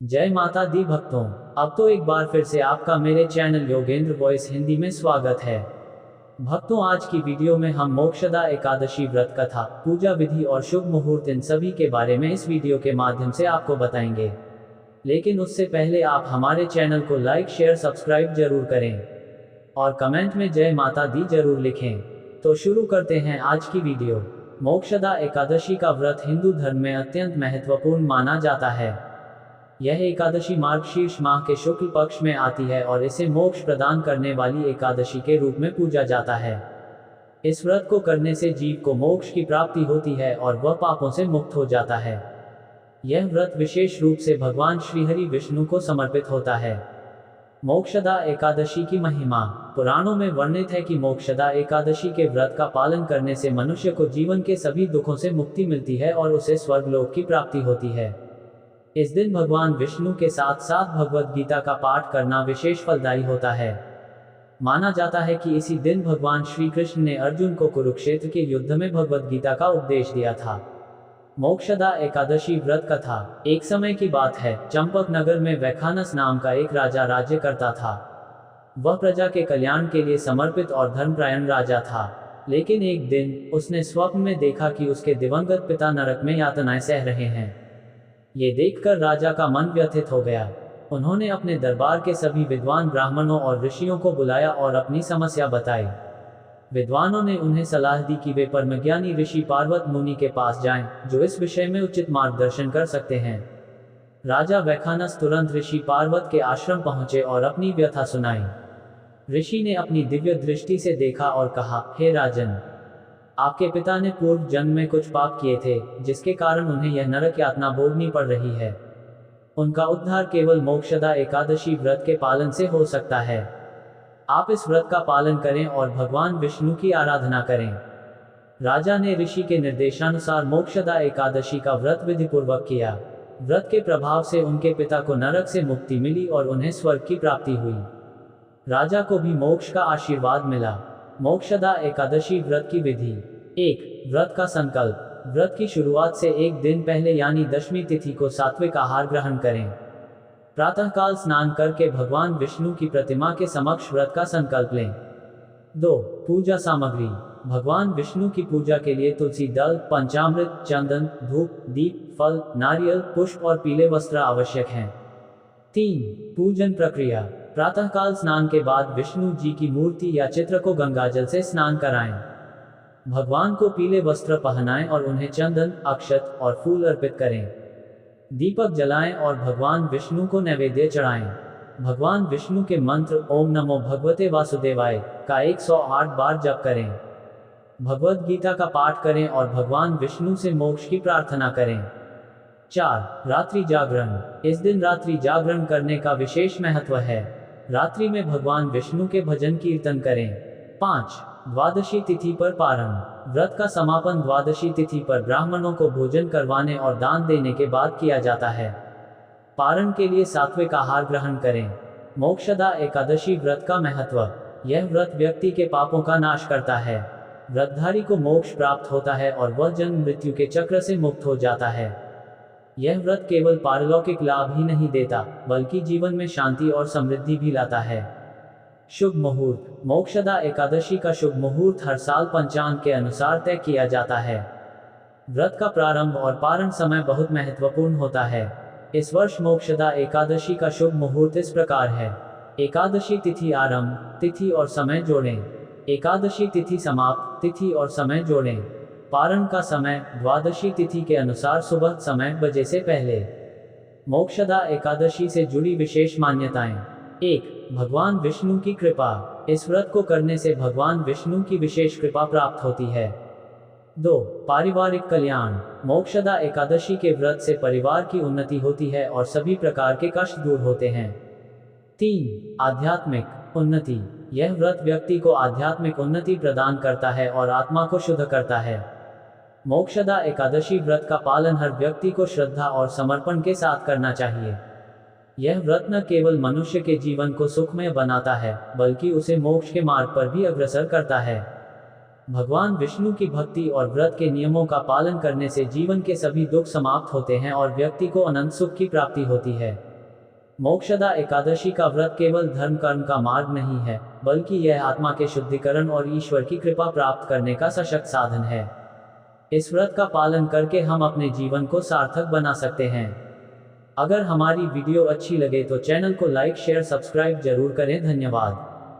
जय माता दी भक्तों। अब तो एक बार फिर से आपका मेरे चैनल योगेंद्र वॉइस हिंदी में स्वागत है। भक्तों, आज की वीडियो में हम मोक्षदा एकादशी व्रत कथा, पूजा विधि और शुभ मुहूर्त इन सभी के बारे में इस वीडियो के माध्यम से आपको बताएंगे। लेकिन उससे पहले आप हमारे चैनल को लाइक शेयर सब्सक्राइब जरूर करें और कमेंट में जय माता दी जरूर लिखें। तो शुरू करते हैं आज की वीडियो। मोक्षदा एकादशी का व्रत हिंदू धर्म में अत्यंत महत्वपूर्ण माना जाता है। यह एकादशी मार्गशीर्ष माह के शुक्ल पक्ष में आती है और इसे मोक्ष प्रदान करने वाली एकादशी के रूप में पूजा जाता है। इस व्रत को करने से जीव को मोक्ष की प्राप्ति होती है और वह पापों से मुक्त हो जाता है। यह व्रत विशेष रूप से भगवान श्रीहरि विष्णु को समर्पित होता है। मोक्षदा एकादशी की महिमा। पुराणों में वर्णित है कि मोक्षदा एकादशी के व्रत का पालन करने से मनुष्य को जीवन के सभी दुखों से मुक्ति मिलती है और उसे स्वर्गलोक की प्राप्ति होती है। इस दिन भगवान विष्णु के साथ साथ भगवद गीता का पाठ करना विशेष फलदायी होता है। माना जाता है कि इसी दिन भगवान श्री कृष्ण ने अर्जुन को कुरुक्षेत्र के युद्ध में भगवद गीता का उपदेश दिया था। मोक्षदा एकादशी व्रत कथा। एक समय की बात है, चंपक नगर में वैखानस नाम का एक राजा राज्य करता था। वह प्रजा के कल्याण के लिए समर्पित और धर्मपरायण राजा था। लेकिन एक दिन उसने स्वप्न में देखा कि उसके दिवंगत पिता नरक में यातनाएं सह रहे हैं। ये देखकर राजा का मन व्यथित हो गया। उन्होंने अपने दरबार के सभी विद्वान ब्राह्मणों और ऋषियों को बुलाया और अपनी समस्या बताई। विद्वानों ने उन्हें सलाह दी कि वे परमज्ञानी ऋषि पार्वत मुनि के पास जाएं, जो इस विषय में उचित मार्गदर्शन कर सकते हैं। राजा वैखानस तुरंत ऋषि पार्वत के आश्रम पहुंचे और अपनी व्यथा सुनाई। ऋषि ने अपनी दिव्य दृष्टि से देखा और कहा, हे राजन, आपके पिता ने पूर्व जन्म में कुछ पाप किए थे, जिसके कारण उन्हें यह नरक यातना भोगनी पड़ रही है। उनका उद्धार केवल मोक्षदा एकादशी व्रत के पालन से हो सकता है। आप इस व्रत का पालन करें और भगवान विष्णु की आराधना करें। राजा ने ऋषि के निर्देशानुसार मोक्षदा एकादशी का व्रत विधिपूर्वक किया। व्रत के प्रभाव से उनके पिता को नरक से मुक्ति मिली और उन्हें स्वर्ग की प्राप्ति हुई। राजा को भी मोक्ष का आशीर्वाद मिला। मोक्षदा एकादशी व्रत की विधि। 1. व्रत का संकल्प। व्रत की शुरुआत से एक दिन पहले यानी दशमी तिथि को सात्विक आहार ग्रहण करें। प्रातःकाल स्नान करके भगवान विष्णु की प्रतिमा के समक्ष व्रत का संकल्प लें। 2. पूजा सामग्री। भगवान विष्णु की पूजा के लिए तुलसी दल, पंचामृत, चंदन, धूप, दीप, फल, नारियल, पुष्प और पीले वस्त्र आवश्यक हैं। 3. पूजन प्रक्रिया। प्रातःकाल स्नान के बाद विष्णु जी की मूर्ति या चित्र को गंगाजल से स्नान कराएं। भगवान को पीले वस्त्र पहनाएं और उन्हें चंदन, अक्षत और फूल अर्पित करें। दीपक जलाएं और भगवान विष्णु को नैवेद्य चढ़ाएं। भगवान विष्णु के मंत्र ओम नमो भगवते वासुदेवाय का 108 बार जप करें। भगवद गीता का पाठ करें और भगवान विष्णु से मोक्ष की प्रार्थना करें। 4. रात्रि जागरण। इस दिन रात्रि जागरण करने का विशेष महत्व है। रात्रि में भगवान विष्णु के भजन कीर्तन करें। 5. द्वादशी तिथि पर पारण। व्रत का समापन द्वादशी तिथि पर ब्राह्मणों को भोजन करवाने और दान देने के बाद किया जाता है। पारण के लिए सात्विक आहार ग्रहण करें। मोक्षदा एकादशी व्रत का महत्व। यह व्रत व्यक्ति के पापों का नाश करता है। व्रतधारी को मोक्ष प्राप्त होता है और वह जन्म मृत्यु के चक्र से मुक्त हो जाता है। यह व्रत केवल पारलौकिक लाभ ही नहीं देता, बल्कि जीवन में शांति और समृद्धि भी लाता है। शुभ मुहूर्त। मोक्षदा एकादशी का शुभ मुहूर्त हर साल पंचांग के अनुसार तय किया जाता है। व्रत का प्रारंभ और पारण समय बहुत महत्वपूर्ण होता है। इस वर्ष मोक्षदा एकादशी का शुभ मुहूर्त इस प्रकार है। एकादशी तिथि आरंभ, तिथि और समय जोड़ें। एकादशी तिथि समाप्त, तिथि और समय जोड़ें। पारण का समय द्वादशी तिथि के अनुसार सुबह समय बजे से पहले। मोक्षदा एकादशी से जुड़ी विशेष मान्यताएं। 1. भगवान विष्णु की कृपा। इस व्रत को करने से भगवान विष्णु की विशेष कृपा प्राप्त होती है। 2. पारिवारिक कल्याण। मोक्षदा एकादशी के व्रत से परिवार की उन्नति होती है और सभी प्रकार के कष्ट दूर होते हैं। 3. आध्यात्मिक उन्नति। यह व्रत व्यक्ति को आध्यात्मिक उन्नति प्रदान करता है और आत्मा को शुद्ध करता है। मोक्षदा एकादशी व्रत का पालन हर व्यक्ति को श्रद्धा और समर्पण के साथ करना चाहिए। यह व्रत न केवल मनुष्य के जीवन को सुखमय बनाता है, बल्कि उसे मोक्ष के मार्ग पर भी अग्रसर करता है। भगवान विष्णु की भक्ति और व्रत के नियमों का पालन करने से जीवन के सभी दुख समाप्त होते हैं और व्यक्ति को अनंत सुख की प्राप्ति होती है। मोक्षदा एकादशी का व्रत केवल धर्म कर्म का मार्ग नहीं है, बल्कि यह आत्मा के शुद्धिकरण और ईश्वर की कृपा प्राप्त करने का सशक्त साधन है। इस व्रत का पालन करके हम अपने जीवन को सार्थक बना सकते हैं। अगर हमारी वीडियो अच्छी लगे तो चैनल को लाइक शेयर सब्सक्राइब जरूर करें। धन्यवाद।